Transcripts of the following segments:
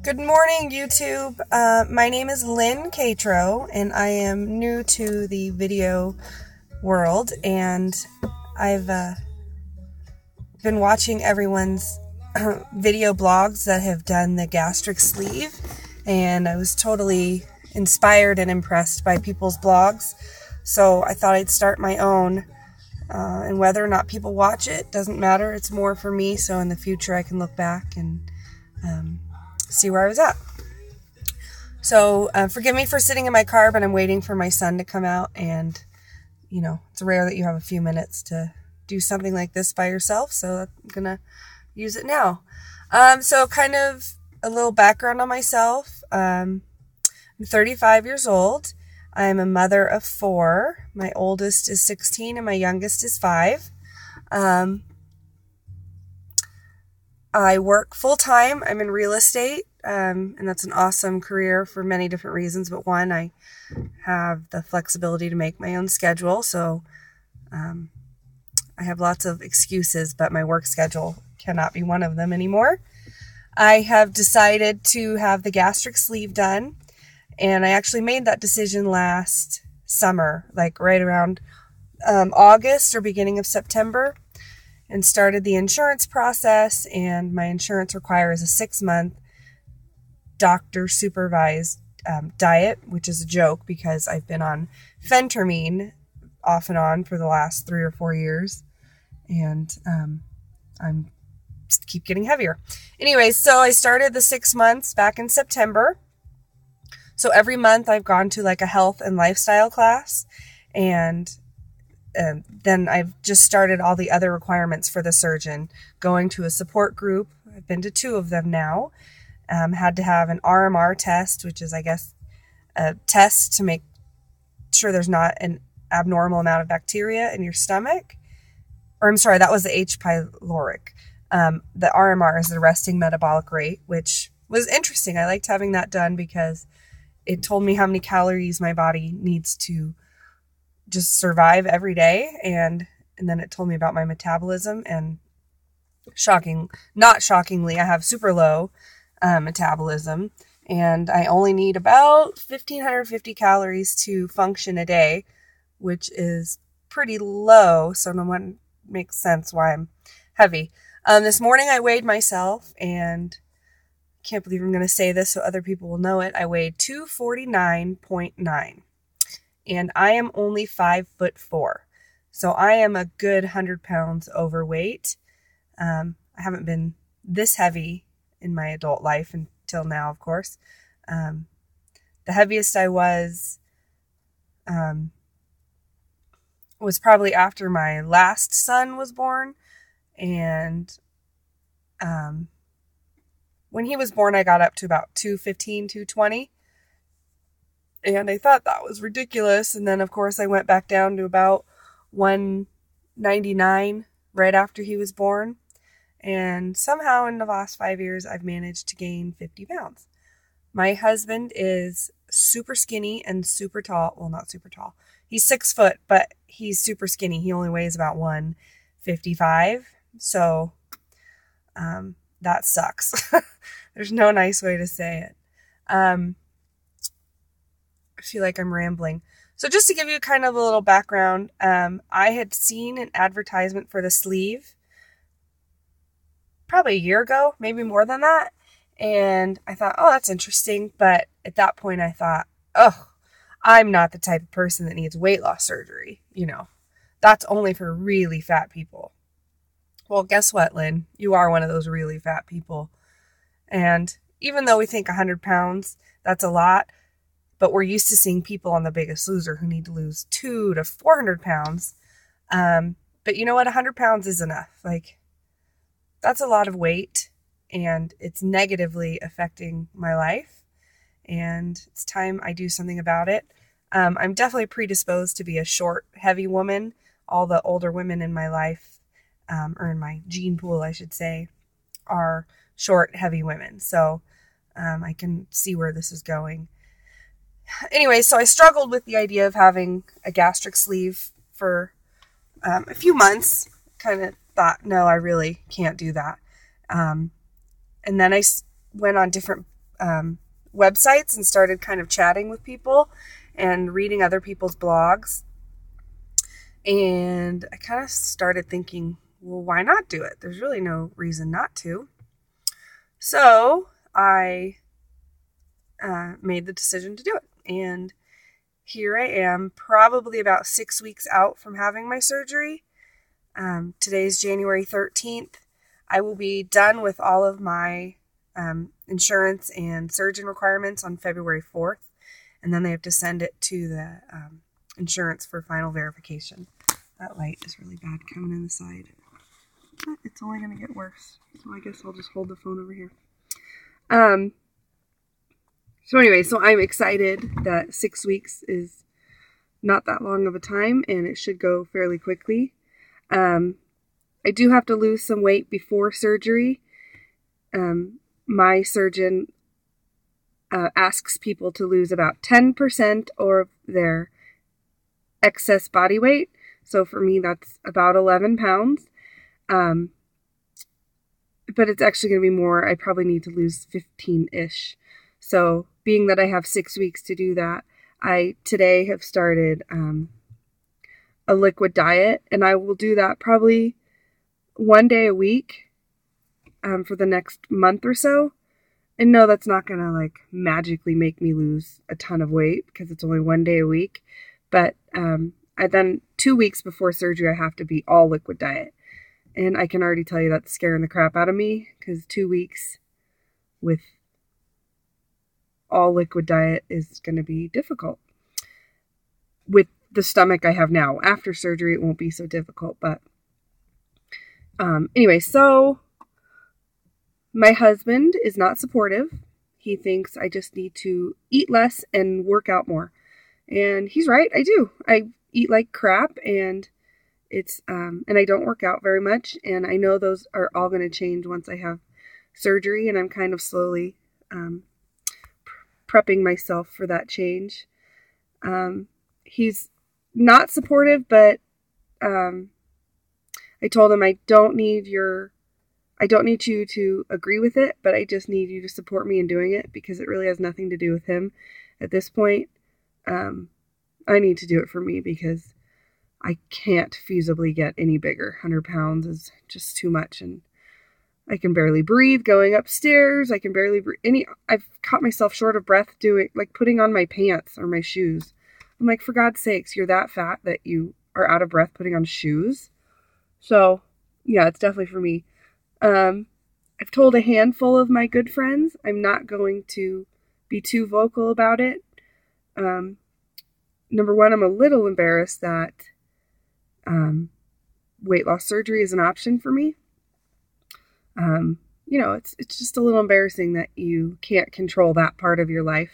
Good morning, YouTube. My name is Lynn Catro, and I am new to the video world, and I've been watching everyone's video blogs that have done the gastric sleeve, and I was totally inspired and impressed by people's blogs, so I thought I'd start my own, and whether or not people watch it doesn't matter. It's more for me, so in the future I can look back and see where I was at. So forgive me for sitting in my car, but I'm waiting for my son to come out, and you know, it's rare that you have a few minutes to do something like this by yourself, so I'm gonna use it now. So kind of a little background on myself. I'm 35 years old. I'm a mother of 4. My oldest is 16 and my youngest is 5. I work full-time. I'm in real estate, and that's an awesome career for many different reasons. But one, I have the flexibility to make my own schedule, so I have lots of excuses, but my work schedule cannot be one of them anymore. I have decided to have the gastric sleeve done, and I actually made that decision last summer, like right around August or beginning of September, and started the insurance process. And my insurance requires a 6-month doctor supervised diet, which is a joke because I've been on phentermine off and on for the last 3 or 4 years, and I'm just keep getting heavier. Anyways, so I started the 6 months back in September. So every month I've gone to like a health and lifestyle class, and then I've just started all the other requirements for the surgeon, going to a support group. I've been to 2 of them now. Had to have an RMR test, which is, I guess, a test to make sure there's not an abnormal amount of bacteria in your stomach. Or I'm sorry, that was the H. pyloric. The RMR is the resting metabolic rate, which was interesting. I liked having that done because it told me how many calories my body needs to just survive every day, and then it told me about my metabolism, and not shockingly, I have super low metabolism, and I only need about 1,550 calories to function a day, which is pretty low, so no one makes sense why I'm heavy. This morning I weighed myself, and I can't believe I'm going to say this so other people will know it. I weighed 249.9. And I am only 5'4", so I am a good 100 pounds overweight. I haven't been this heavy in my adult life until now, of course. The heaviest I was probably after my last son was born, and when he was born, I got up to about 215, 220. And I thought that was ridiculous. And then, of course, I went back down to about 199 right after he was born. And somehow in the last 5 years, I've managed to gain 50 pounds. My husband is super skinny and super tall. Well, not super tall. He's 6 foot, but he's super skinny. He only weighs about 155. So that sucks. There's no nice way to say it. I feel like I'm rambling. So just to give you kind of a little background, I had seen an advertisement for the sleeve probably a year ago, maybe more than that. And I thought, oh, that's interesting. But at that point I thought, oh, I'm not the type of person that needs weight loss surgery. You know, that's only for really fat people. Well, guess what, Lynn? You are one of those really fat people. And even though we think 100 pounds, that's a lot, but we're used to seeing people on The Biggest Loser who need to lose 200 to 400 pounds. But you know what? 100 pounds is enough. Like, that's a lot of weight, and it's negatively affecting my life. And it's time I do something about it. I'm definitely predisposed to be a short, heavy woman. All the older women in my life, or in my gene pool, I should say, are short, heavy women. So I can see where this is going. Anyway, so I struggled with the idea of having a gastric sleeve for a few months. Kind of thought, no, I really can't do that. And then I went on different websites and started kind of chatting with people and reading other people's blogs. And I kind of started thinking, well, why not do it? There's really no reason not to. So I made the decision to do it. And here I am, probably about 6 weeks out from having my surgery. Today's January 13th. I will be done with all of my insurance and surgeon requirements on February 4th. And then they have to send it to the insurance for final verification. That light is really bad coming in the side. But it's only going to get worse. So I guess I'll just hold the phone over here. So anyway, so I'm excited that 6 weeks is not that long of a time and it should go fairly quickly. I do have to lose some weight before surgery. My surgeon asks people to lose about 10% of their excess body weight. So for me, that's about 11 pounds. But it's actually going to be more. I probably need to lose 15-ish. So being that I have 6 weeks to do that, I today have started a liquid diet, and I will do that probably 1 day a week for the next month or so. And no, that's not going to like magically make me lose a ton of weight because it's only 1 day a week. But then 2 weeks before surgery, I have to be all liquid diet. And I can already tell you that's scaring the crap out of me because 2 weeks with all liquid diet is going to be difficult. With the stomach I have now, after surgery, it won't be so difficult. But anyway, so my husband is not supportive. He thinks I just need to eat less and work out more. And he's right, I do. I eat like crap and and I don't work out very much. And I know those are all going to change once I have surgery. And I'm kind of slowly prepping myself for that change. He's not supportive, but I told him I don't need you to agree with it, but I just need you to support me in doing it because it really has nothing to do with him at this point. I need to do it for me because I can't feasibly get any bigger. 100 pounds is just too much, and I can barely breathe going upstairs. I can barely breathe. I've caught myself short of breath putting on my pants or my shoes. I'm like, for God's sakes, you're that fat that you are out of breath putting on shoes. So yeah, it's definitely for me. I've told a handful of my good friends. I'm not going to be too vocal about it. Number one, I'm a little embarrassed that weight loss surgery is an option for me. It's just a little embarrassing that you can't control that part of your life.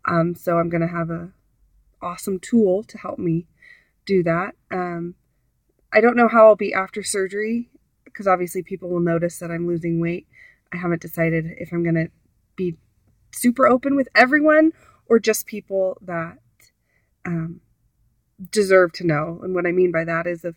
So I'm going to have a awesome tool to help me do that. I don't know how I'll be after surgery because obviously people will notice that I'm losing weight. I haven't decided if I'm going to be super open with everyone or just people that deserve to know. And what I mean by that is if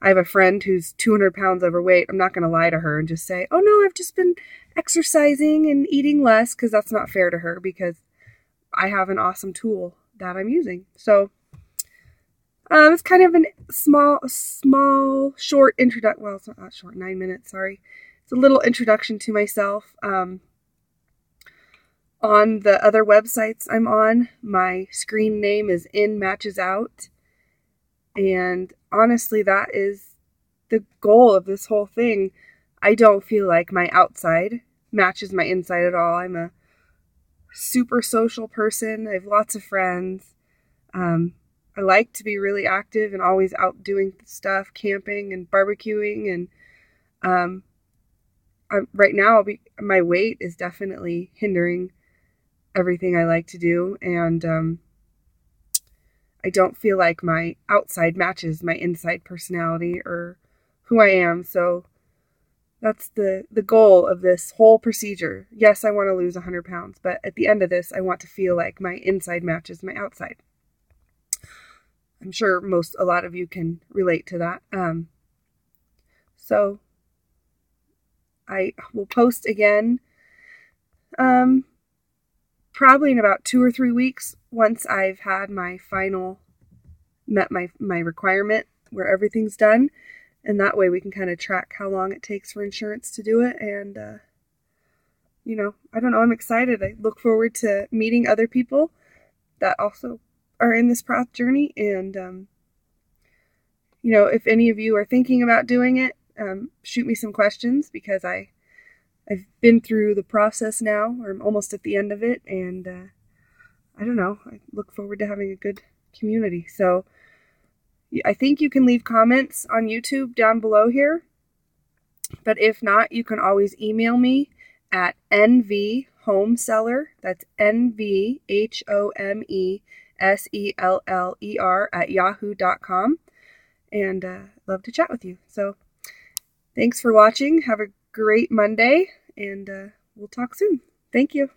I have a friend who's 200 pounds overweight, I'm not going to lie to her and just say, oh no, I've just been exercising and eating less, because that's not fair to her because I have an awesome tool that I'm using. So it's kind of a small, short introduction. Well, it's not short, 9 minutes, sorry. It's a little introduction to myself. On the other websites I'm on, my screen name is In Matches Out. And honestly, that is the goal of this whole thing. I don't feel like my outside matches my inside at all. I'm a super social person. I have lots of friends. I like to be really active and always out doing stuff, camping and barbecuing. And right now, my weight is definitely hindering everything I like to do. And I don't feel like my outside matches my inside personality or who I am. So that's the goal of this whole procedure. Yes, I want to lose 100 pounds, but at the end of this, I want to feel like my inside matches my outside. I'm sure a lot of you can relate to that. So I will post again probably in about 2 or 3 weeks, once I've had my final, met my requirement where everything's done. And that way we can kind of track how long it takes for insurance to do it. And, I don't know, I'm excited. I look forward to meeting other people that also are in this path journey. And, if any of you are thinking about doing it, shoot me some questions, because I've been through the process now, or I'm almost at the end of it. And, I don't know, I look forward to having a good community. So I think you can leave comments on YouTube down below here, but if not, you can always email me at nvhomeseller, that's nvhomeseller @yahoo.com, and love to chat with you. So thanks for watching. Have a great Monday, and we'll talk soon. Thank you.